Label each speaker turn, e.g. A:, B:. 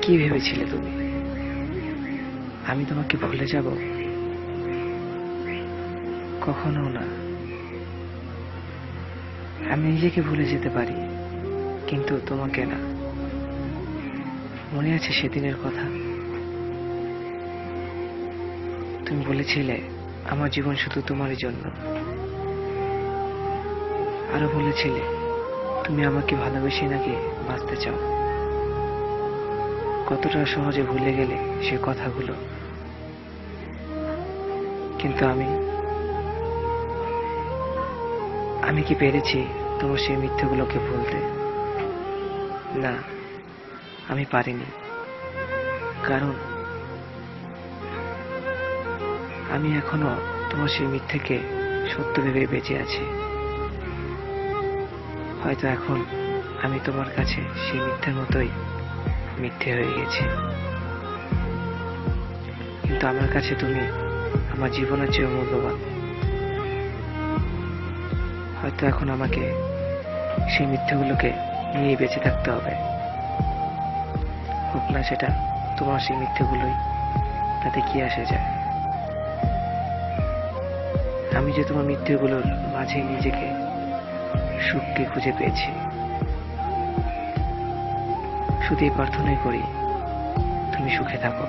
A: কি ভেবেছিলে তুমি আমি তোমাকে ভুলে যাব? কখনো না। আমি নিজেকে ভুলে যেতে পারি, কিন্তু তোমাকে না। মনে আছে সেদিনের কথা? তুমি বলেছিলে আমার জীবন শুধু তোমারই জন্য। আরো বলেছিলে তুমি আমাকে ভালোবেসে নাকি বাঁচতে চাও। কতটা সহজে ভুলে গেলে সে কথাগুলো। কিন্তু আমি কি পেরেছি তোমার সেই মিথ্যেগুলোকে ভুলতে? না, আমি পারিনি। কারণ আমি এখনো তোমার সেই মিথ্যেকে সত্য ভেবে বেঁচে আছি। হয়তো এখন আমি তোমার কাছে সেই মিথ্যের মতোই মিথ্যে হয়ে গেছি, কিন্তু আমার কাছে তুমি আমার জীবনের চেয়ে মূল্যবান। হয়তো এখন আমাকে সেই মিথ্যেগুলোকে নিয়ে বেঁচে থাকতে হবে। হোক না সেটা তোমার সেই মিথ্যেগুলোই, তাতে কি আসে যায়? আমি যে তোমার মিথ্যেগুলোর মাঝে নিজেকে সুখকে খুঁজে পেয়েছি। শুধু এই প্রার্থনাই করি তুমি সুখে থাকো।